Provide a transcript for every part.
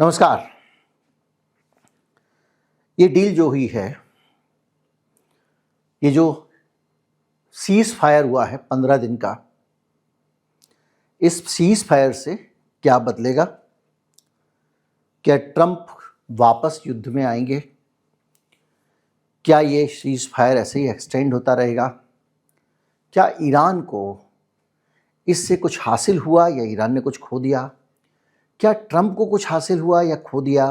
नमस्कार। ये डील जो हुई है, ये जो सीज फायर हुआ है 15 दिन का, इस सीज फायर से क्या बदलेगा? क्या ट्रंप वापस युद्ध में आएंगे? क्या ये सीज फायर ऐसे ही एक्सटेंड होता रहेगा? क्या ईरान को इससे कुछ हासिल हुआ या ईरान ने कुछ खो दिया? क्या ट्रंप को कुछ हासिल हुआ या खो दिया?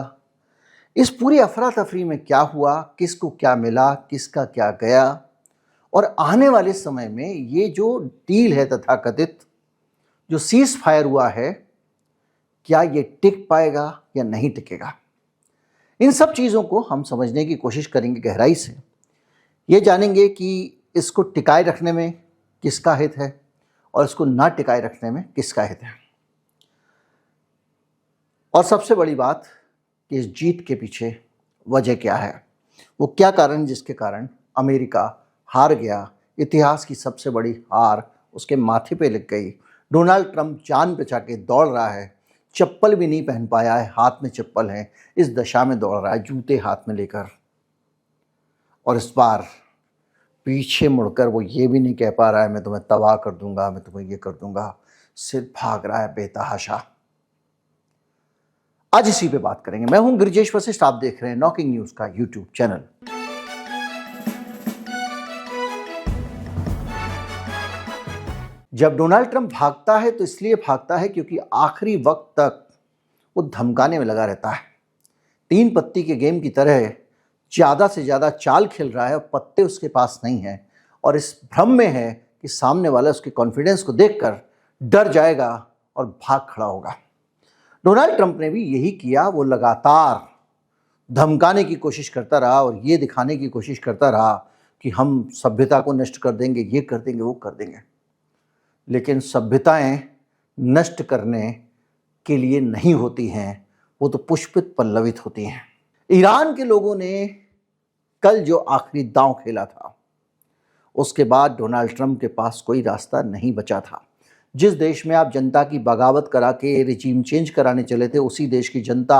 इस पूरी अफरा तफरी में क्या हुआ, किसको क्या मिला, किसका क्या गया, और आने वाले समय में ये जो डील है तथाकथित जो सीज फायर हुआ है, क्या ये टिक पाएगा या नहीं टिकेगा? इन सब चीज़ों को हम समझने की कोशिश करेंगे गहराई से। ये जानेंगे कि इसको टिकाए रखने में किसका हित है और इसको ना टिकाए रखने में किसका हित है। और सबसे बड़ी बात कि इस जीत के पीछे वजह क्या है, वो क्या कारण जिसके कारण अमेरिका हार गया, इतिहास की सबसे बड़ी हार उसके माथे पे लग गई। डोनाल्ड ट्रंप जान बचा के दौड़ रहा है, चप्पल भी नहीं पहन पाया है, हाथ में चप्पल है, इस दशा में दौड़ रहा है जूते हाथ में लेकर। और इस बार पीछे मुड़कर वो ये भी नहीं कह पा रहा है मैं तुम्हें तबाह कर दूंगा, मैं तुम्हें ये कर दूंगा, सिर्फ भाग रहा है बेतहाशा। आज इसी पे बात करेंगे। मैं हूं गिरिजेश वशिष्ठ, आप देख रहे हैं नॉकिंग न्यूज का यूट्यूब चैनल। जब डोनाल्ड ट्रंप भागता है तो इसलिए भागता है क्योंकि आखिरी वक्त तक वो धमकाने में लगा रहता है। 3 पत्ती के गेम की तरह ज़्यादा से ज़्यादा चाल खेल रहा है और पत्ते उसके पास नहीं है, और इस भ्रम में है कि सामने वाला उसके कॉन्फिडेंस को देखकर डर जाएगा और भाग खड़ा होगा। डोनाल्ड ट्रंप ने भी यही किया। वो लगातार धमकाने की कोशिश करता रहा और ये दिखाने की कोशिश करता रहा कि हम सभ्यता को नष्ट कर देंगे, ये कर देंगे, वो कर देंगे। लेकिन सभ्यताएं नष्ट करने के लिए नहीं होती हैं, वो तो पुष्पित पल्लवित होती हैं। ईरान के लोगों ने कल जो आखिरी दांव खेला था, उसके बाद डोनाल्ड ट्रंप के पास कोई रास्ता नहीं बचा था। जिस देश में आप जनता की बगावत करा के रिजीम चेंज कराने चले थे, उसी देश की जनता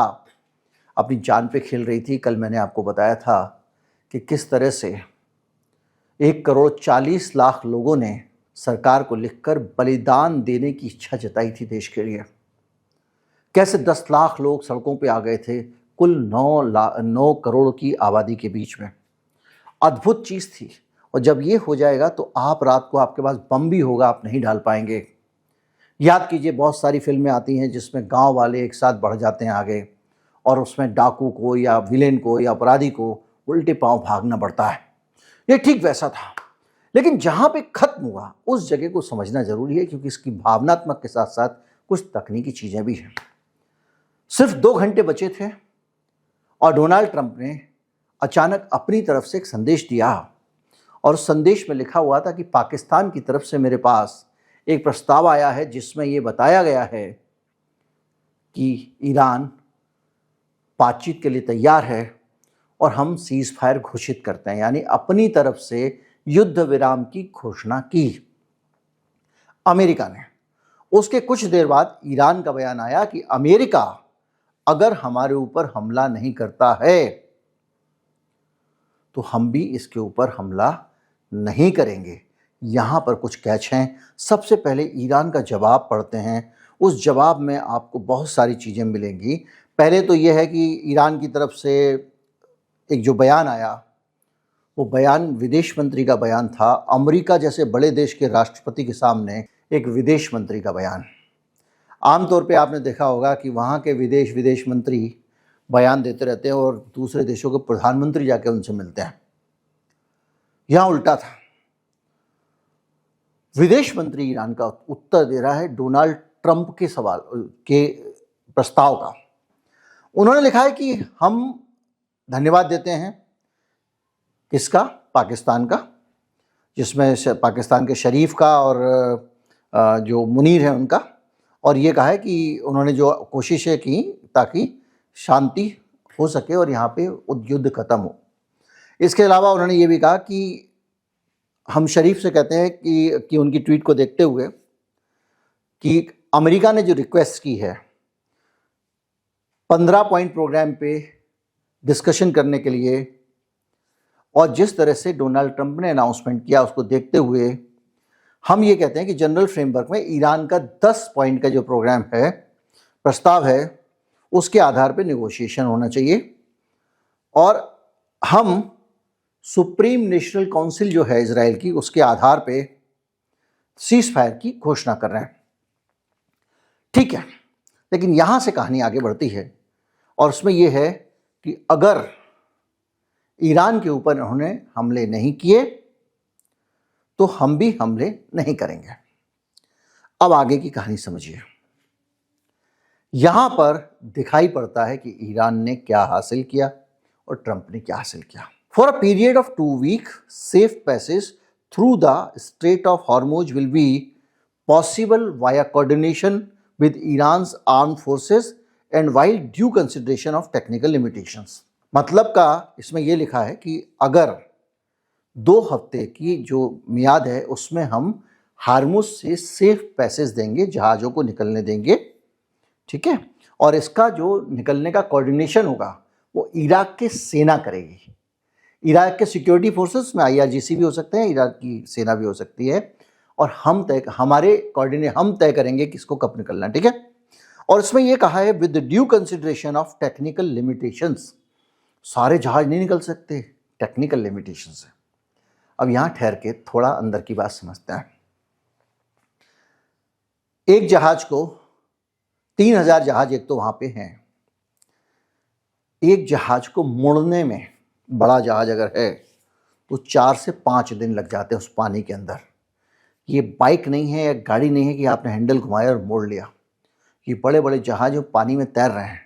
अपनी जान पे खेल रही थी। कल मैंने आपको बताया था कि किस तरह से 1,40,00,000 लोगों ने सरकार को लिखकर बलिदान देने की इच्छा जताई थी देश के लिए। कैसे 10 लाख लोग सड़कों पे आ गए थे, कुल 9 करोड़ की आबादी के बीच में। अद्भुत चीज़ थी। और जब ये हो जाएगा तो आप रात को आपके पास बम भी होगा, आप नहीं डाल पाएंगे। याद कीजिए, बहुत सारी फिल्में आती हैं जिसमें गांव वाले एक साथ बढ़ जाते हैं आगे, और उसमें डाकू को या विलेन को या अपराधी को उल्टे पांव भागना पड़ता है। ये ठीक वैसा था। लेकिन जहां पे खत्म हुआ उस जगह को समझना जरूरी है, क्योंकि इसकी भावनात्मक के साथ साथ कुछ तकनीकी चीजें भी हैं। सिर्फ 2 घंटे बचे थे और डोनाल्ड ट्रंप ने अचानक अपनी तरफ से एक संदेश दिया, और उस संदेश में लिखा हुआ था कि पाकिस्तान की तरफ से मेरे पास एक प्रस्ताव आया है जिसमें यह बताया गया है कि ईरान बातचीत के लिए तैयार है और हम सीज फायर घोषित करते हैं, यानी अपनी तरफ से युद्ध विराम की घोषणा की अमेरिका ने। उसके कुछ देर बाद ईरान का बयान आया कि अमेरिका अगर हमारे ऊपर हमला नहीं करता है तो हम भी इसके ऊपर हमला नहीं करेंगे। यहाँ पर कुछ कैच हैं। सबसे पहले ईरान का जवाब पढ़ते हैं। उस जवाब में आपको बहुत सारी चीज़ें मिलेंगी। पहले तो यह है कि ईरान की तरफ से एक जो बयान आया, वो बयान विदेश मंत्री का बयान था। अमेरिका जैसे बड़े देश के राष्ट्रपति के सामने एक विदेश मंत्री का बयान। आमतौर पे आपने देखा होगा कि वहाँ के विदेश मंत्री बयान देते रहते हैं और दूसरे देशों के प्रधानमंत्री जाके उनसे मिलते हैं। यहाँ उल्टा था। विदेश मंत्री ईरान का उत्तर दे रहा है डोनाल्ड ट्रंप के सवाल के प्रस्ताव का। उन्होंने लिखा है कि हम धन्यवाद देते हैं किसका? पाकिस्तान का, जिसमें पाकिस्तान के शरीफ का और जो मुनीर है उनका। और ये कहा है कि उन्होंने जो कोशिशें की ताकि शांति हो सके और यहाँ पे युद्ध खत्म हो। इसके अलावा उन्होंने ये भी कहा कि हम शरीफ से कहते हैं कि उनकी ट्वीट को देखते हुए कि अमेरिका ने जो रिक्वेस्ट की है 15 पॉइंट प्रोग्राम पे डिस्कशन करने के लिए और जिस तरह से डोनाल्ड ट्रंप ने अनाउंसमेंट किया उसको देखते हुए हम ये कहते हैं कि जनरल फ्रेमवर्क में ईरान का 10 पॉइंट का जो प्रोग्राम है, प्रस्ताव है, उसके आधार पे नेगोशिएशन होना चाहिए और हम सुप्रीम नेशनल काउंसिल जो है इजराइल की, उसके आधार पे सीज फायर की घोषणा कर रहे हैं। ठीक है, लेकिन यहां से कहानी आगे बढ़ती है और उसमें यह है कि अगर ईरान के ऊपर उन्होंने हमले नहीं किए तो हम भी हमले नहीं करेंगे। अब आगे की कहानी समझिए। यहां पर दिखाई पड़ता है कि ईरान ने क्या हासिल किया और ट्रंप ने क्या हासिल किया। For a period of 2 week safe passage through the strait of Hormuz will be possible via coordination with Iran's armed forces and while due consideration of technical limitations. मतलब का इसमें यह लिखा है कि अगर 2 हफ्ते की जो मियाद है उसमें हम हार्मुज से सेफ पैसेज देंगे, जहाज़ों को निकलने देंगे, ठीक है, और इसका जो निकलने का कोऑर्डिनेशन होगा वो इराक की सेना करेगी। इराक के सिक्योरिटी फोर्सेस में IRGC भी हो सकते हैं, इराक की सेना भी हो सकती है, और हम तय करेंगे किसको कब निकलना है, ठीक है। और इसमें यह कहा है with due consideration of technical limitations. सारे जहाज नहीं निकल सकते, टेक्निकल लिमिटेशंस है। अब यहां ठहर के थोड़ा अंदर की बात समझते हैं। एक जहाज को 3000 जहाज एक तो वहां पे हैं, एक जहाज को मोड़ने में, बड़ा जहाज अगर है तो 4 से 5 दिन लग जाते हैं उस पानी के अंदर। ये बाइक नहीं है या गाड़ी नहीं है कि आपने हैंडल घुमाया और मोड़ लिया। ये बड़े बड़े जहाज जो पानी में तैर रहे हैं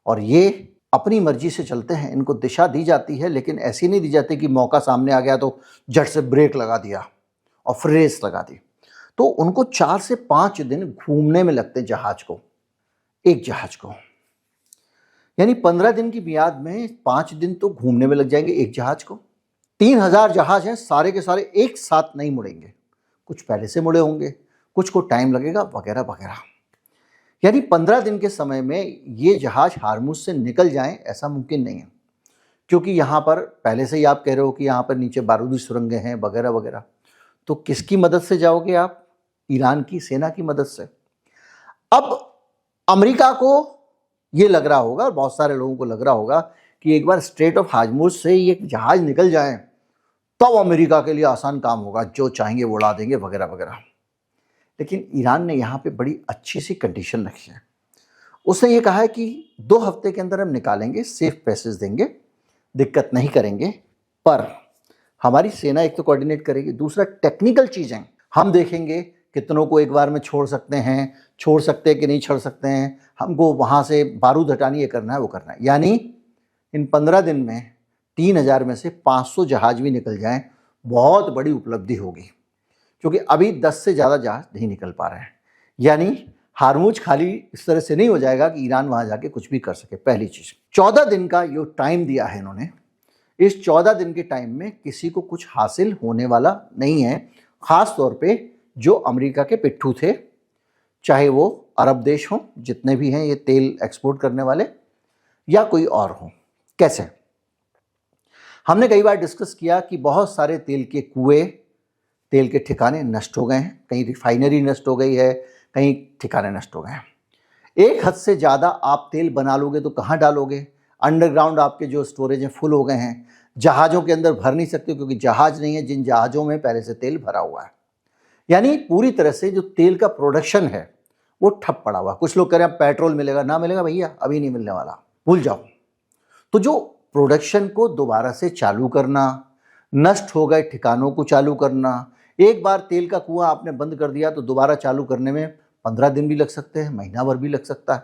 और ये अपनी मर्जी से चलते हैं। इनको दिशा दी जाती है, लेकिन ऐसी नहीं दी जाती कि मौका सामने आ गया तो झट से ब्रेक लगा दिया और फिर रेस लगा दी। तो उनको 4 से 5 दिन घूमने में लगते जहाज को, एक जहाज को। यानी 15 दिन की मियाद में 5 दिन तो घूमने में लग जाएंगे एक जहाज को। 3000 जहाज हैं, सारे के सारे एक साथ नहीं मुड़ेंगे, कुछ पहले से मुड़े होंगे, कुछ को टाइम लगेगा, वगैरह वगैरह। यानी 15 दिन के समय में ये जहाज हार्मुज से निकल जाएं ऐसा मुमकिन नहीं है, क्योंकि यहाँ पर पहले से ही आप कह रहे हो कि यहाँ पर नीचे बारूदी सुरंगें हैं, वगैरह वगैरह। तो किसकी मदद से जाओगे आप? ईरान की सेना की मदद से। अब अमेरिका को ये लग रहा होगा, और बहुत सारे लोगों को लग रहा होगा कि एक बार स्ट्रेट ऑफ हार्मुज से ये जहाज निकल जाएं तब अमेरिका के लिए आसान काम होगा, जो चाहेंगे वो उड़ा देंगे, वगैरह वगैरह। लेकिन ईरान ने यहाँ पे बड़ी अच्छी सी कंडीशन रखी है। उसने ये कहा है कि 2 हफ्ते के अंदर हम निकालेंगे, सेफ पैसेज देंगे, दिक्कत नहीं करेंगे, पर हमारी सेना एक तो कोऑर्डिनेट करेगी, दूसरा टेक्निकल चीज़ें हम देखेंगे कितनों को एक बार में छोड़ सकते हैं कि नहीं छोड़ सकते हैं, हमको वहाँ से बारूद हटानी, ये करना है वो करना है। यानी इन 15 दिन में 3000 में से 500 जहाज भी निकल जाएं, बहुत बड़ी उपलब्धि होगी, क्योंकि अभी 10 से ज़्यादा जहाज नहीं निकल पा रहे हैं। यानी हार्मुज खाली इस तरह से नहीं हो जाएगा कि ईरान वहाँ जाके कुछ भी कर सके। पहली चीज़, 14 दिन का जो टाइम दिया है इन्होंने, इस 14 दिन के टाइम में किसी को कुछ हासिल होने वाला नहीं है, ख़ास तौर पे जो अमेरिका के पिट्ठू थे, चाहे वो अरब देश हों, जितने भी हैं ये तेल एक्सपोर्ट करने वाले, या कोई और हों। कैसे? हमने कई बार डिस्कस किया कि बहुत सारे तेल के कुएं, तेल के ठिकाने नष्ट हो गए हैं, कहीं रिफाइनरी नष्ट हो गई है, कहीं ठिकाने नष्ट हो गए हैं। एक हद से ज़्यादा आप तेल बना लोगे तो कहाँ डालोगे? अंडरग्राउंड आपके जो स्टोरेज हैं फुल हो गए हैं, जहाज़ों के अंदर भर नहीं सकते क्योंकि जहाज़ नहीं है जिन जहाज़ों में पहले से तेल भरा हुआ है। यानी पूरी तरह से जो तेल का प्रोडक्शन है वो ठप पड़ा हुआ। कुछ लोग कह रहे हैं पेट्रोल मिलेगा, ना मिलेगा भैया, अभी नहीं मिलने वाला, भूल जाओ। तो जो प्रोडक्शन को दोबारा से चालू करना, नष्ट हो गए ठिकानों को चालू करना, एक बार तेल का कुआं आपने बंद कर दिया तो दोबारा चालू करने में 15 दिन भी लग सकते हैं, महीना भर भी लग सकता है,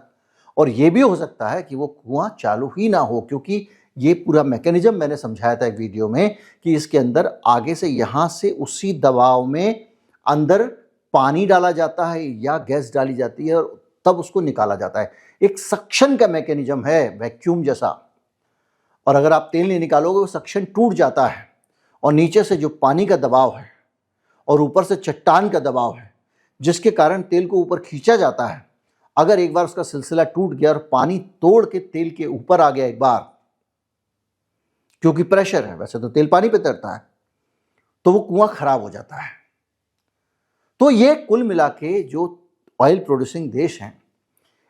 और ये भी हो सकता है कि वो कुआं चालू ही ना हो, क्योंकि ये पूरा मैकेनिज्म मैंने समझाया था एक वीडियो में कि इसके अंदर आगे से यहाँ से उसी दबाव में अंदर पानी डाला जाता है या गैस डाली जाती है और तब उसको निकाला जाता है। एक सक्शन का मैकेनिज्म है, वैक्यूम जैसा, और अगर आप तेल नहीं निकालोगे वो सक्शन टूट जाता है और नीचे से जो पानी का दबाव है और ऊपर से चट्टान का दबाव है, जिसके कारण तेल को ऊपर खींचा जाता है, अगर एक बार उसका सिलसिला टूट गया और पानी तोड़ के तेल के ऊपर आ गया एक बार, क्योंकि प्रेशर है, वैसे तो तेल पानी पे तैरता है, तो वो कुआं खराब हो जाता है। तो ये कुल मिला के जो ऑयल प्रोड्यूसिंग देश हैं,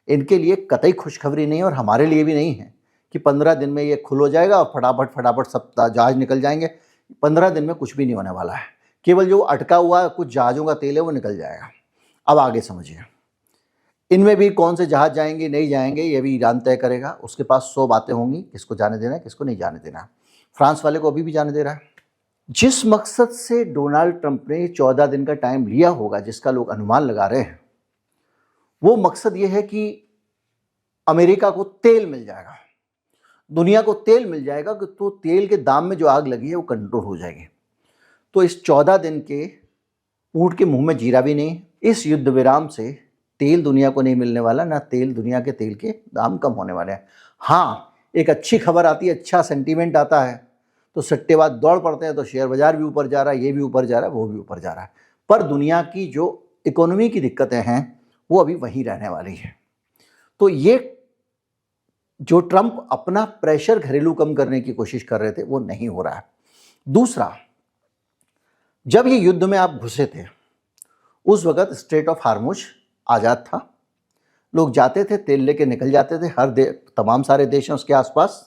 इनके लिए कतई खुशखबरी नहीं है और हमारे लिए भी नहीं है कि 15 दिन में ये खुल हो जाएगा और फटाफट फटाफट सब जहाज निकल जाएंगे। 15 दिन में कुछ भी नहीं होने वाला है। केवल जो अटका हुआ कुछ जहाज़ों का तेल है वो निकल जाएगा। अब आगे समझिए, इनमें भी कौन से जहाज जाएंगे नहीं जाएंगे ये भी ईरान तय करेगा। उसके पास 100 बातें होंगी, किसको जाने देना है किसको नहीं जाने देना है। फ्रांस वाले को अभी भी जाने दे रहा है। जिस मकसद से डोनाल्ड ट्रंप ने 14 दिन का टाइम लिया होगा, जिसका लोग अनुमान लगा रहे हैं, वो मकसद ये है कि अमेरिका को तेल मिल जाएगा, दुनिया को तेल मिल जाएगा, तो तेल के दाम में जो आग लगी है वो कंट्रोल हो जाएगी। तो इस 14 दिन के ऊंट के मुंह में जीरा भी नहीं। इस युद्ध विराम से तेल दुनिया को नहीं मिलने वाला, ना तेल दुनिया के तेल के दाम कम होने वाले हैं। हाँ, एक अच्छी खबर आती है, अच्छा सेंटीमेंट आता है तो सट्टेबाज दौड़ पड़ते हैं, तो शेयर बाजार भी ऊपर जा रहा है, ये भी ऊपर जा रहा है, वो भी ऊपर जा रहा है। पर दुनिया की जो इकोनॉमी की दिक्कतें हैं वो अभी वहीं रहने वाली है। तो ये जो ट्रंप अपना प्रेशर घरेलू कम करने की कोशिश कर रहे थे वो नहीं हो रहा है। दूसरा, जब ये युद्ध में आप घुसे थे उस वक्त स्ट्रेट ऑफ हार्मुज आज़ाद था, लोग जाते थे तेल लेके निकल जाते थे, तमाम सारे देश हैं उसके आसपास।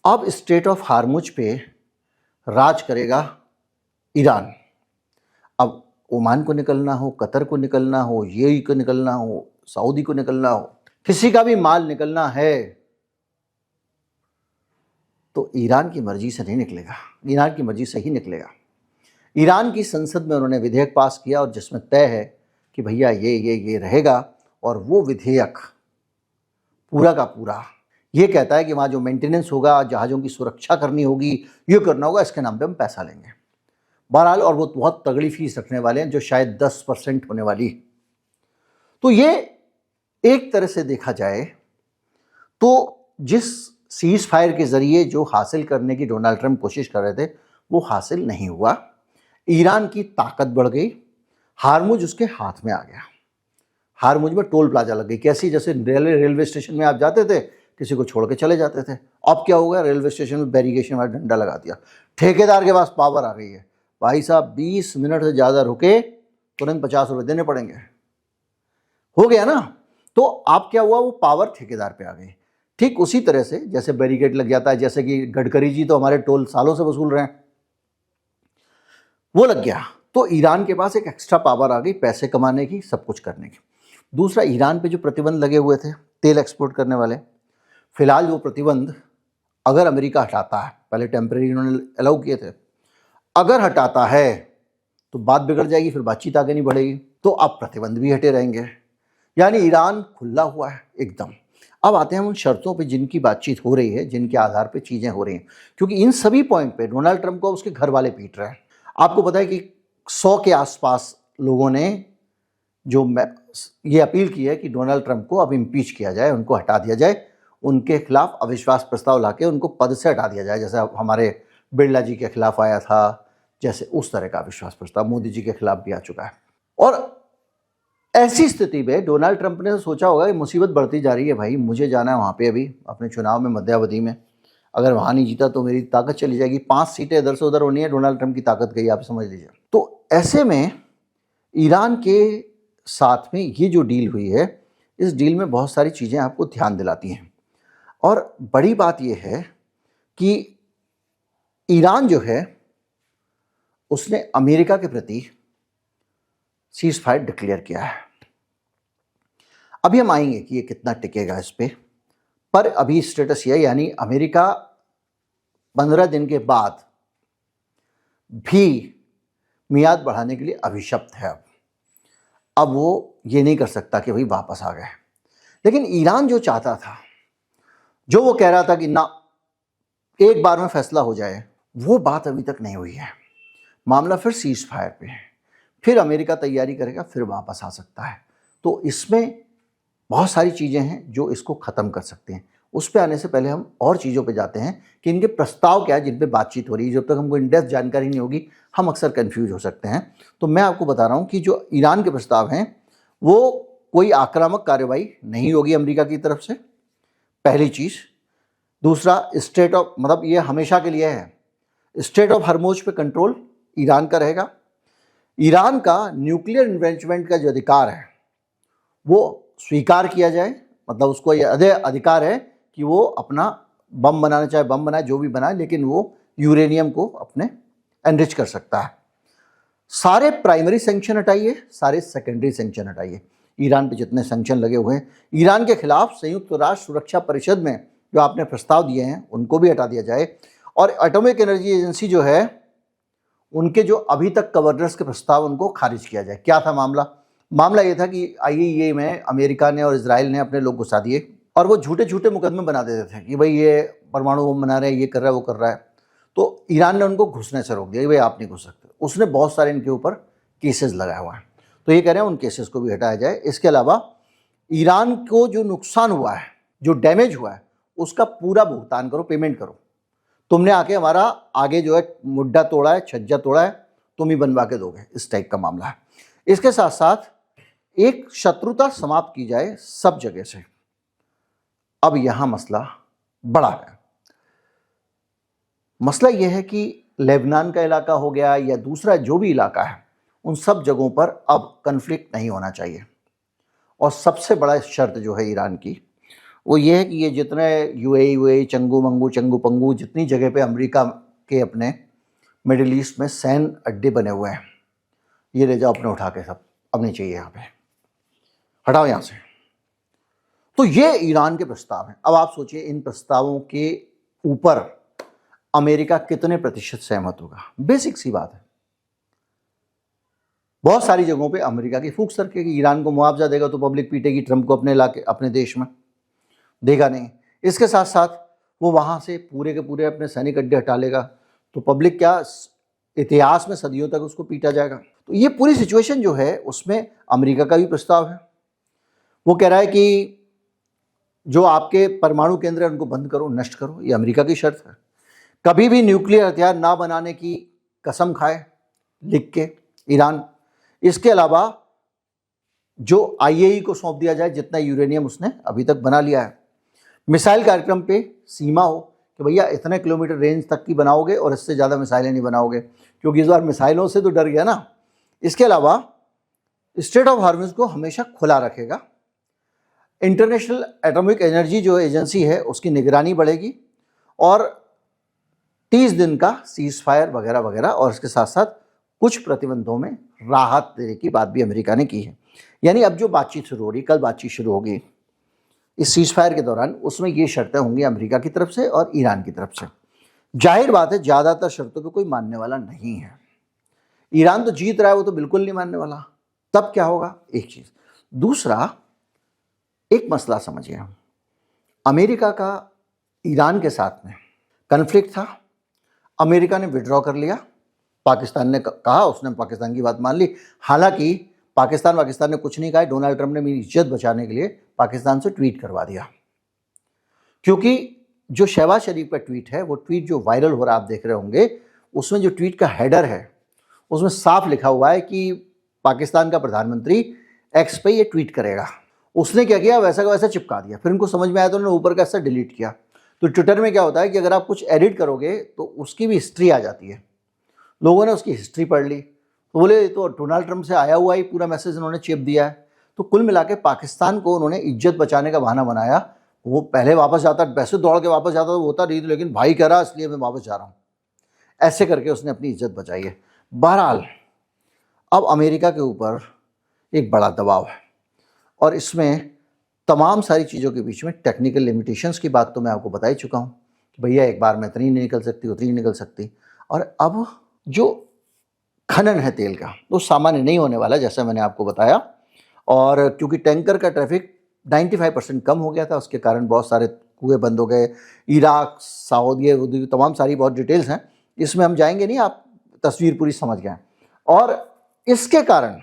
अब स्ट्रेट ऑफ हार्मुज पे राज करेगा ईरान। अब ओमान को निकलना हो, कतर को निकलना हो, यूएई को निकलना हो, सऊदी को निकलना हो, किसी का भी माल निकलना है तो ईरान की मर्जी से नहीं निकलेगा, ईरान की मर्जी से ही निकलेगा। ईरान की संसद में उन्होंने विधेयक पास किया और जिसमें तय है कि भैया ये रहेगा, और वो विधेयक पूरा का पूरा ये कहता है कि वहाँ जो मेंटेनेंस होगा, जहाज़ों की सुरक्षा करनी होगी, ये करना होगा, इसके नाम पे हम पैसा लेंगे। बहरहाल, और वो बहुत तगड़ी फीस रखने वाले हैं जो शायद 10% होने वाली। तो ये एक तरह से देखा जाए तो जिस सीज फायर के जरिए जो हासिल करने की डोनाल्ड ट्रंप कोशिश कर रहे थे वो हासिल नहीं हुआ। ईरान की ताकत बढ़ गई, हार्मुज उसके हाथ में आ गया। हार्मुज में टोल प्लाजा लग गई, कैसी जैसे रेलवे स्टेशन में आप जाते थे, किसी को छोड़ के चले जाते थे। अब क्या हो गया, रेलवे स्टेशन में बैरिकेशन वाला डंडा लगा दिया, ठेकेदार के पास पावर आ गई है। भाई साहब 20 मिनट से ज़्यादा रुके तुरंत 50 रुपये देने पड़ेंगे। हो गया ना। तो अब क्या हुआ, वो पावर ठेकेदार पे आ गई। ठीक उसी तरह से जैसे बैरिकेड लग जाता है, जैसे कि गडकरी जी तो हमारे टोल सालों से वसूल रहे हैं, वो लग गया। तो ईरान के पास एक एक्स्ट्रा पावर आ गई पैसे कमाने की, सब कुछ करने की। दूसरा, ईरान पे जो प्रतिबंध लगे हुए थे तेल एक्सपोर्ट करने वाले, फिलहाल वो प्रतिबंध अगर अमेरिका हटाता है, पहले टेम्परेरी इन्होंने अलाउ किए थे, अगर हटाता है तो बात बिगड़ जाएगी, फिर बातचीत आगे नहीं बढ़ेगी। तो अब प्रतिबंध भी हटे रहेंगे, यानी ईरान खुला हुआ है एकदम। अब आते हैं उन शर्तों पे जिनकी बातचीत हो रही है, जिनके आधार पे चीज़ें हो रही हैं, क्योंकि इन सभी पॉइंट पे डोनाल्ड ट्रंप को उसके घर वाले पीट रहे हैं। आपको पता है कि 100 के आसपास लोगों ने जो ये अपील की है कि डोनाल्ड ट्रंप को अब इम्पीच किया जाए, उनको हटा दिया जाए, उनके खिलाफ अविश्वास प्रस्ताव लाके उनको पद से हटा दिया जाए, जैसे हमारे बिरला जी के खिलाफ आया था, जैसे उस तरह का अविश्वास प्रस्ताव मोदी जी के खिलाफ भी आ चुका है। और ऐसी स्थिति में डोनाल्ड ट्रंप ने सोचा होगा कि मुसीबत बढ़ती जा रही है, भाई मुझे जाना है वहाँ पे अभी अपने चुनाव में मध्यावधि में, अगर वहाँ नहीं जीता तो मेरी ताकत चली जाएगी। 5 सीटें इधर से उधर होनी है, डोनाल्ड ट्रंप की ताकत गई, आप समझ लीजिए। तो ऐसे में ईरान के साथ में ये जो डील हुई है, इस डील में बहुत सारी चीज़ें आपको ध्यान दिलाती हैं। और बड़ी बात यह है कि ईरान जो है उसने अमेरिका के प्रति सीज फायर डिक्लेयर किया है। अभी हम आएंगे कि ये कितना टिकेगा इस पर अभी स्टेटस ये है, यानी अमेरिका 15 दिन के बाद भी मियाद बढ़ाने के लिए अभिशप्त है। अब वो ये नहीं कर सकता कि भाई वापस आ गए। लेकिन ईरान जो चाहता था, जो वो कह रहा था कि ना एक बार में फैसला हो जाए, वो बात अभी तक नहीं हुई है। मामला फिर सीज फायर पे है, फिर अमेरिका तैयारी करेगा, फिर वापस आ सकता है। तो इसमें बहुत सारी चीज़ें हैं जो इसको ख़त्म कर सकते हैं। उस पर आने से पहले हम और चीज़ों पे जाते हैं कि इनके प्रस्ताव क्या है जिन पे बातचीत हो रही है। जब तक हमको इन डेप्थ जानकारी नहीं होगी हम अक्सर कंफ्यूज हो सकते हैं। तो मैं आपको बता रहा हूँ कि जो ईरान के प्रस्ताव हैं वो कोई आक्रामक कार्रवाई नहीं होगी अमेरिका की तरफ से, पहली चीज़। दूसरा, स्टेट ऑफ मतलब ये हमेशा के लिए है, स्टेट ऑफ हरमुज पे कंट्रोल ईरान का रहेगा। ईरान का न्यूक्लियर इन्वेंचमेंट का जो अधिकार है वो स्वीकार किया जाए, मतलब उसको ये अधिकार है कि वो अपना बम बनाना, चाहे बम बनाए जो भी बनाए, लेकिन वो यूरेनियम को अपने एनरिच कर सकता है। सारे प्राइमरी सैंक्शन हटाइए, सारे सेकेंडरी सैंक्शन हटाइए। ईरान पे जितने सैंक्शन लगे हुए हैं, ईरान के खिलाफ संयुक्त राष्ट्र सुरक्षा परिषद में जो आपने प्रस्ताव दिए हैं उनको भी हटा दिया जाए। और एटॉमिक एनर्जी एजेंसी जो है उनके जो अभी तक गवर्नर्स के प्रस्ताव उनको खारिज किया जाए। क्या था मामला ये था कि IAEA में अमेरिका ने और इजराइल ने अपने लोग घुसा दिए और वो झूठे झूठे मुकदमे बना देते थे कि भाई ये परमाणु बम बना रहे हैं, ये कर रहा है, वो कर रहा है। तो ईरान ने उनको घुसने से रोक दिया कि भाई आप नहीं घुस सकते। उसने बहुत सारे इनके ऊपर केसेस लगाए हुए हैं, तो ये कह रहे हैं उन केसेस को भी हटाया जाए। इसके अलावा ईरान को जो नुकसान हुआ है, जो डैमेज हुआ है, उसका पूरा भुगतान करो, पेमेंट करो। तुमने आके हमारा आगे जो है मुड्ढा तोड़ा है, छज्जा तोड़ा है, तुम ही बनवा के दोगे, इस टाइप का मामला है। इसके साथ साथ एक शत्रुता समाप्त की जाए सब जगह से। अब यहां मसला बड़ा है। मसला यह है कि लेबनान का इलाका हो गया या दूसरा जो भी इलाका है, उन सब जगहों पर अब कन्फ्लिक्ट नहीं होना चाहिए। और सबसे बड़ा शर्त जो है ईरान की वो ये है कि ये जितने UAE चंगू मंगू चंगू पंगू जितनी जगह पे अमेरिका के अपने मिडिल ईस्ट में सैन्य अड्डे बने हुए हैं, ये ले जाओ अपने उठा के, सब अब नहीं चाहिए, यहाँ पे हटाओ यहाँ से। तो ये ईरान के प्रस्ताव हैं। अब आप सोचिए इन प्रस्तावों के ऊपर अमेरिका कितने प्रतिशत सहमत होगा। बेसिक सी बात है, बहुत सारी जगहों पे अमेरिका की फूंक सरकेगी। ईरान को मुआवजा देगा तो पब्लिक पीटेगी, ट्रंप को अपने इलाके अपने देश में देगा नहीं। इसके साथ साथ वो वहाँ से पूरे के पूरे अपने सैनिक अड्डे हटा लेगा तो पब्लिक क्या इतिहास में सदियों तक उसको पीटा जाएगा। तो ये पूरी सिचुएशन जो है उसमें अमेरिका का भी प्रस्ताव है। वो कह रहा है कि जो आपके परमाणु केंद्र है उनको बंद करो, नष्ट करो, ये अमेरिका की शर्त है। कभी भी न्यूक्लियर हथियार ना बनाने की कसम खाए लिख के ईरान। इसके अलावा जो IAEA को सौंप दिया जाए जितना यूरेनियम उसने अभी तक बना लिया है। मिसाइल कार्यक्रम पे सीमा हो कि भैया इतने किलोमीटर रेंज तक की बनाओगे और इससे ज़्यादा मिसाइलें नहीं बनाओगे, क्योंकि इस बार मिसाइलों से तो डर गया ना। इसके अलावा स्टेट ऑफ हॉर्मुज को हमेशा खुला रखेगा। इंटरनेशनल एटॉमिक एनर्जी जो एजेंसी है उसकी निगरानी बढ़ेगी और 30 दिन का सीज फायर वगैरह वगैरह, और इसके साथ साथ कुछ प्रतिबंधों में राहत देने की बात भी अमेरिका ने की है। यानी अब जो बातचीत शुरू हो रही, कल बातचीत शुरू होगी इस सीज फायर के दौरान, उसमें ये शर्तें होंगी अमेरिका की तरफ से और ईरान की तरफ से। जाहिर बात है ज़्यादातर शर्तों को कोई मानने वाला नहीं है। ईरान तो जीत रहा है, वो तो बिल्कुल नहीं मानने वाला। तब क्या होगा, एक चीज़। दूसरा, एक मसला समझिए, अमेरिका का ईरान के साथ में कन्फ्लिक्ट था, अमेरिका ने विड्रॉ कर लिया, पाकिस्तान ने कहा, उसने पाकिस्तान की बात मान ली। हालांकि पाकिस्तान ने कुछ नहीं कहा। डोनाल्ड ट्रंप ने मेरी इज्जत बचाने के लिए पाकिस्तान से ट्वीट करवा दिया, क्योंकि जो शहबाज शरीफ का ट्वीट है, वो ट्वीट जो वायरल हो रहा है आप देख रहे होंगे, उसमें जो ट्वीट का हेडर है उसमें साफ लिखा हुआ है कि पाकिस्तान का प्रधानमंत्री X पे ये ट्वीट करेगा। उसने क्या किया, वैसा का वैसा चिपका दिया। फिर उनको समझ में आया तो उन्होंने ऊपर का ऐसा डिलीट किया। तो ट्विटर में क्या होता है कि अगर आप कुछ एडिट करोगे तो उसकी भी हिस्ट्री आ जाती है। लोगों ने उसकी हिस्ट्री पढ़ ली तो बोले तो डोनाल्ड ट्रंप से आया हुआ ही पूरा मैसेज उन्होंने चिप दिया है। तो कुल मिला के पाकिस्तान को उन्होंने इज्जत बचाने का बहाना बनाया। वो पहले वापस जाता, वैसे दौड़ के वापस जाता तो होता नहीं, लेकिन भाई कह रहा इसलिए मैं वापस जा रहा हूँ, ऐसे करके उसने अपनी इज्जत बचाई है। बहरहाल अब अमेरिका के ऊपर एक बड़ा दबाव है और इसमें तमाम सारी चीज़ों के बीच में टेक्निकल लिमिटेशंस की बात तो मैं आपको बता ही चुका हूँ कि भैया एक बार में इतनी नहीं निकल सकती, उतनी नहीं निकल सकती। और अब जो खनन है तेल का वो सामान्य नहीं होने वाला, जैसा मैंने आपको बताया। और क्योंकि टैंकर का ट्रैफिक 95% कम हो गया था, उसके कारण बहुत सारे कुएं बंद हो गए। इराक, सऊदी, तमाम सारी बहुत डिटेल्स हैं, इसमें हम जाएंगे नहीं, आप तस्वीर पूरी समझ गए। और इसके कारण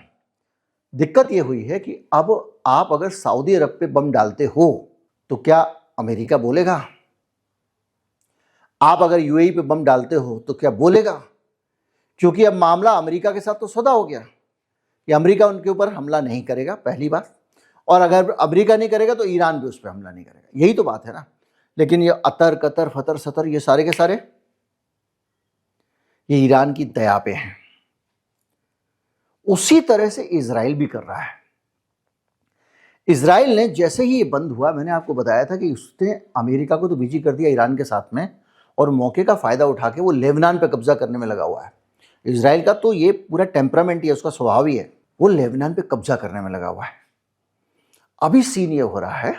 दिक्कत ये हुई है कि अब आप अगर सऊदी अरब पे बम डालते हो तो क्या अमेरिका बोलेगा? आप अगर UAE पे बम डालते हो तो क्या बोलेगा? क्योंकि अब मामला अमेरिका के साथ तो सौदा हो गया कि अमेरिका उनके ऊपर हमला नहीं करेगा, पहली बात। और अगर अमेरिका नहीं करेगा तो ईरान भी उस पर हमला नहीं करेगा, यही तो बात है ना। लेकिन ये अतर कतर फतर सतर ये सारे के सारे ये ईरान की दया पे हैं। उसी तरह से इजराइल भी कर रहा है। इजराइल ने जैसे ही ये बंद हुआ, मैंने आपको बताया था कि उसने अमेरिका को तो बिजी कर दिया ईरान के साथ में, और मौके का फायदा उठा के वो लेबनान पे कब्जा करने में लगा हुआ है। इजराइल का तो ये पूरा टेम्परामेंट ही है, उसका स्वभाव ही है, वो लेबनान पे कब्जा करने में लगा हुआ है। अभी सीन ये हो रहा है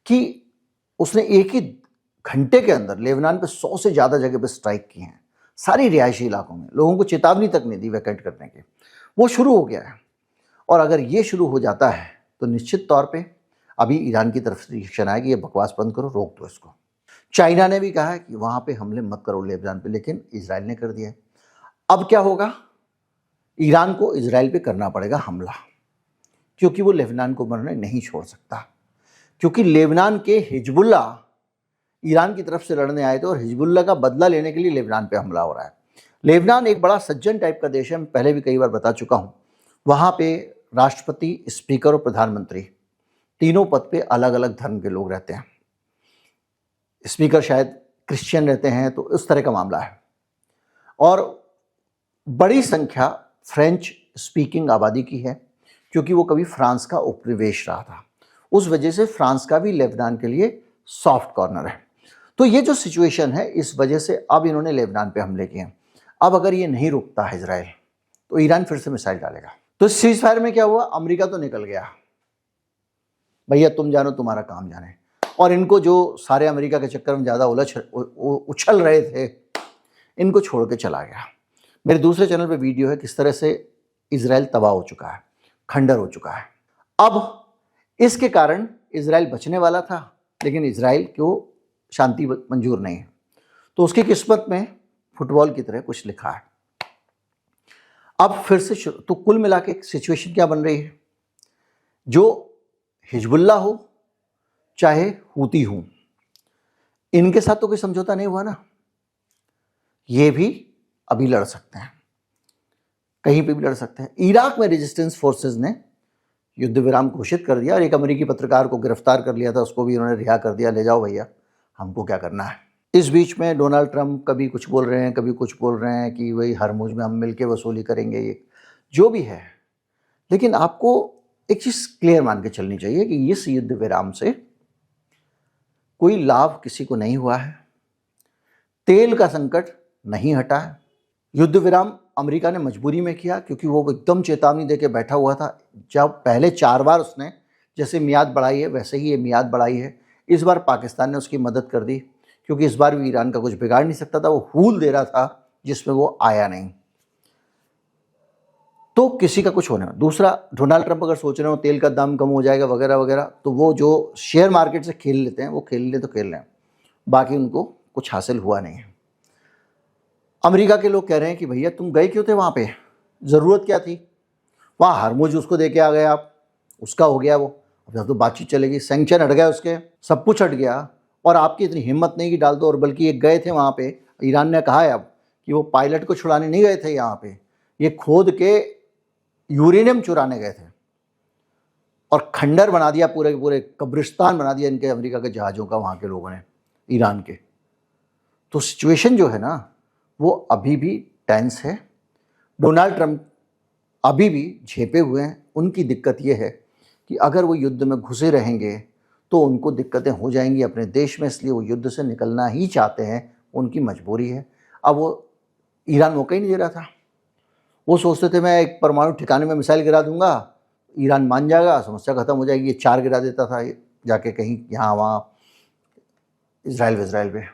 कि उसने एक ही घंटे के अंदर लेबनान पे 100 से ज़्यादा जगह पे स्ट्राइक की हैं, सारी रिहायशी इलाकों में। लोगों को चेतावनी तक नहीं दी वैकेंट करने की। वो शुरू हो गया है, और अगर ये शुरू हो जाता है तो निश्चित तौर पे अभी ईरान की तरफ से रिएक्शन आया कि ये बकवास बंद करो, रोक दो इसको। चाइना ने भी कहा है कि वहाँ पे हमले मत करो लेबनान पे, लेकिन इजराइल ने कर दिया है। अब क्या होगा, ईरान को इजराइल पे करना पड़ेगा हमला, क्योंकि वो लेबनान को मरने नहीं छोड़ सकता। क्योंकि लेबनान के हिजबुल्ला ईरान की तरफ से लड़ने आए थे, और हिजबुल्ला का बदला लेने के लिए लेबनान पे हमला हो रहा है। लेबनान एक बड़ा सज्जन टाइप का देश है, मैं पहले भी कई बार बता चुका हूँ। वहाँ पे राष्ट्रपति, स्पीकर और प्रधानमंत्री तीनों पद पे अलग अलग धर्म के लोग रहते हैं। स्पीकर शायद क्रिश्चियन रहते हैं, तो उस तरह का मामला है। और बड़ी संख्या फ्रेंच स्पीकिंग आबादी की है, क्योंकि वो कभी फ्रांस का उपनिवेश रहा था। उस वजह से फ्रांस का भी लेबनान के लिए सॉफ्ट कॉर्नर है। तो ये जो सिचुएशन है, इस वजह से अब इन्होंने लेबनान पे हमले किए हैं। अब अगर ये नहीं रुकता है इजराइल, तो ईरान फिर से मिसाइल डालेगा। तो सीज फायर में क्या हुआ, अमेरिका तो निकल गया, भैया तुम जानो तुम्हारा काम जाने। और इनको जो सारे अमेरिका के चक्कर में ज़्यादा उछल रहे थे, इनको छोड़ के चला गया। मेरे दूसरे चैनल पे वीडियो है किस तरह से इजराइल तबाह हो चुका है, खंडर हो चुका है। अब इसके कारण इजराइल बचने वाला था, लेकिन इजराइल को शांति मंजूर नहीं है, तो उसकी किस्मत में फुटबॉल की तरह कुछ लिखा है। अब फिर से तो कुल मिला के सिचुएशन क्या बन रही है, जो हिजबुल्ला हो चाहे हूती हो, इनके साथ तो कोई समझौता नहीं हुआ ना। ये भी अभी लड़ सकते हैं, कहीं पे भी लड़ सकते हैं। इराक में रेजिस्टेंस फोर्सेस ने युद्ध विराम घोषित कर दिया, और एक अमेरिकी पत्रकार को गिरफ्तार कर लिया था, उसको भी उन्होंने रिहा कर दिया, ले जाओ भैया, हमको क्या करना है। इस बीच में डोनाल्ड ट्रंप कभी कुछ बोल रहे हैं, कभी कुछ बोल रहे हैं कि वही हरमुज में हम मिलके वसूली करेंगे, ये जो भी है। लेकिन आपको एक चीज़ क्लियर मान के चलनी चाहिए कि इस युद्ध विराम से कोई लाभ किसी को नहीं हुआ है, तेल का संकट नहीं हटा है। युद्ध विराम अमेरिका ने मजबूरी में किया, क्योंकि वो एकदम चेतावनी देके बैठा हुआ था। जब पहले 4 बार उसने जैसे मियाद बढ़ाई है, वैसे ही ये मियाद बढ़ाई है। इस बार पाकिस्तान ने उसकी मदद कर दी, क्योंकि इस बार भी ईरान का कुछ बिगाड़ नहीं सकता था, वो हूल दे रहा था जिसमें वो आया नहीं, तो किसी का कुछ होने। दूसरा, डोनाल्ड ट्रंप अगर सोच रहे हो तेल का दाम कम हो जाएगा वगैरह वगैरह, तो वो जो शेयर मार्केट से खेल लेते हैं वो खेल ले तो खेल लें, बाकी उनको कुछ हासिल हुआ नहीं है। अमेरिका के लोग कह रहे हैं कि भैया तुम गए क्यों थे वहाँ पे, ज़रूरत क्या थी, वहाँ हरमुज उसको दे के आ गए आप, उसका हो गया वो, अब तो बातचीत चलेगी, सैंक्शन हट गया उसके, सब कुछ हट गया, और आपकी इतनी हिम्मत नहीं कि डाल दो। और बल्कि ये गए थे वहाँ पे, ईरान ने कहा है अब कि वो पायलट को छुड़ाने नहीं गए थे यहाँ पे, ये खोद के यूरेनियम चुराने गए थे, और खंडर बना दिया, पूरे पूरे कब्रिस्तान बना दिया इनके अमेरिका के जहाज़ों का, वहाँ के लोगों ने, ईरान के। तो सिचुएशन जो है ना, वो अभी भी टेंस है। डोनाल्ड ट्रंप अभी भी झेपे हुए हैं। उनकी दिक्कत ये है कि अगर वो युद्ध में घुसे रहेंगे तो उनको दिक्कतें हो जाएंगी अपने देश में, इसलिए वो युद्ध से निकलना ही चाहते हैं, उनकी मजबूरी है। अब वो ईरान मौका ही नहीं दे रहा था। वो सोचते थे मैं एक परमाणु ठिकाने में मिसाइल गिरा दूंगा, ईरान मान जाएगा, समस्या खत्म हो जाएगी। ये 4 गिरा देता था जाके कहीं यहाँ वहाँ इजराइल पे,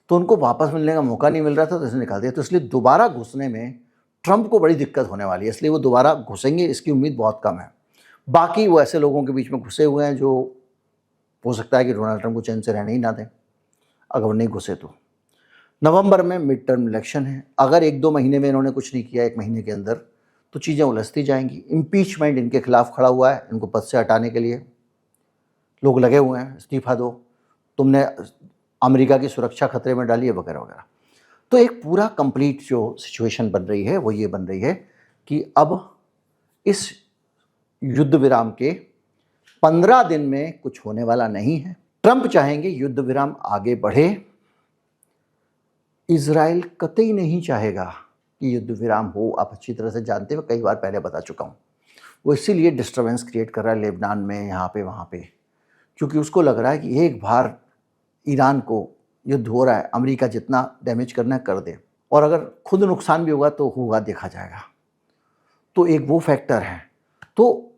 तो उनको वापस मिलने का मौका नहीं मिल रहा था, तो इसने निकाल दिया। तो इसलिए दोबारा घुसने में ट्रंप को बड़ी दिक्कत होने वाली है, इसलिए वो दोबारा घुसेंगे इसकी उम्मीद बहुत कम है। बाकी वो ऐसे लोगों के बीच में घुसे हुए हैं जो हो सकता है कि डोनाल्ड ट्रंप को चैन से रहने ही ना दें, अगर वो नहीं घुसे तो। नवंबर में मिड टर्म इलेक्शन है, अगर 1-2 महीने में इन्होंने कुछ नहीं किया, 1 महीने के अंदर, तो चीज़ें उलझती जाएंगी। इम्पीचमेंट इनके खिलाफ खड़ा हुआ है, इनको पद से हटाने के लिए लोग लगे हुए हैं, इस्तीफा दो, तुमने अमेरिका की सुरक्षा खतरे में डाली है वगैरह वगैरह। तो एक पूरा कंप्लीट जो सिचुएशन बन रही है वो ये बन रही है कि अब इस युद्ध विराम के 15 दिन में कुछ होने वाला नहीं है। ट्रंप चाहेंगे युद्ध विराम आगे बढ़े, इजराइल कतई नहीं चाहेगा कि युद्ध विराम हो। आप अच्छी तरह से जानते हो, कई बार पहले बता चुका हूँ। वो इसीलिए डिस्टर्बेंस क्रिएट कर रहा है लेबनान में, यहाँ पे वहाँ पे, क्योंकि उसको लग रहा है कि एक बार ईरान को युद्ध हो रहा है, अमेरिका जितना डैमेज करना है कर दे, और अगर खुद नुकसान भी होगा तो होगा, देखा जाएगा। तो एक वो फैक्टर है। तो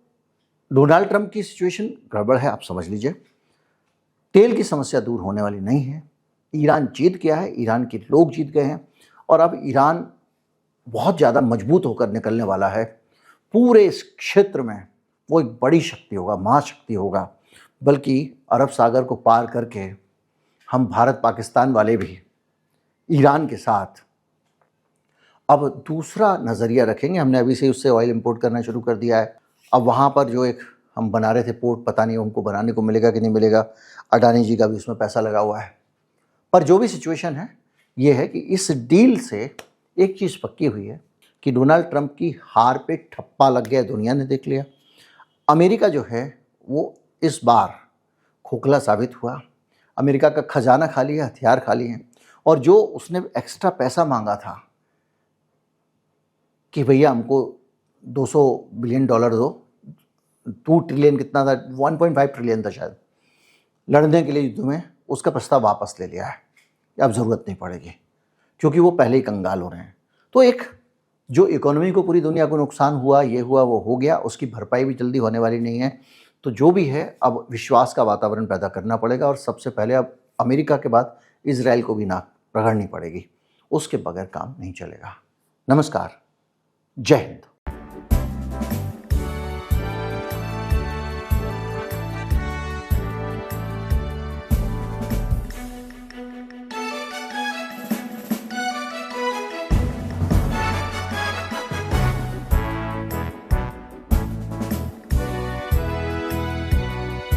डोनाल्ड ट्रंप की सिचुएशन गड़बड़ है, आप समझ लीजिए। तेल की समस्या दूर होने वाली नहीं है। ईरान जीत गया है, ईरान के लोग जीत गए हैं, और अब ईरान बहुत ज़्यादा मजबूत होकर निकलने वाला है। पूरे इस क्षेत्र में वो एक बड़ी शक्ति होगा, महाशक्ति होगा। बल्कि अरब सागर को पार करके हम भारत पाकिस्तान वाले भी ईरान के साथ अब दूसरा नज़रिया रखेंगे। हमने अभी से उससे ऑयल इंपोर्ट करना शुरू कर दिया है। अब वहाँ पर जो एक हम बना रहे थे पोर्ट, पता नहीं उनको बनाने को मिलेगा कि नहीं मिलेगा। अडानी जी का भी उसमें पैसा लगा हुआ है। पर जो भी सिचुएशन है, ये है कि इस डील से एक चीज़ पक्की हुई है कि डोनाल्ड ट्रंप की हार पे ठप्पा लग गया, दुनिया ने देख लिया। अमेरिका जो है वो इस बार खोखला साबित हुआ। अमेरिका का खजाना खाली है, हथियार खाली हैं, और जो उसने एक्स्ट्रा पैसा मांगा था कि भैया हमको $200 बिलियन दो, 2 ट्रिलियन कितना था, 1.5 ट्रिलियन था शायद, लड़ने के लिए युद्ध में, उसका प्रस्ताव वापस ले लिया है। अब ज़रूरत नहीं पड़ेगी, क्योंकि वो पहले ही कंगाल हो रहे हैं। तो एक जो इकोनॉमी को, पूरी दुनिया को नुकसान हुआ, ये हुआ वो हो गया, उसकी भरपाई भी जल्दी होने वाली नहीं है। तो जो भी है, अब विश्वास का वातावरण पैदा करना पड़ेगा, और सबसे पहले अब अमेरिका के बाद इजराइल को भी नाक रगड़नी पड़ेगी। उसके बगैर काम नहीं चलेगा। नमस्कार, जय हिंद।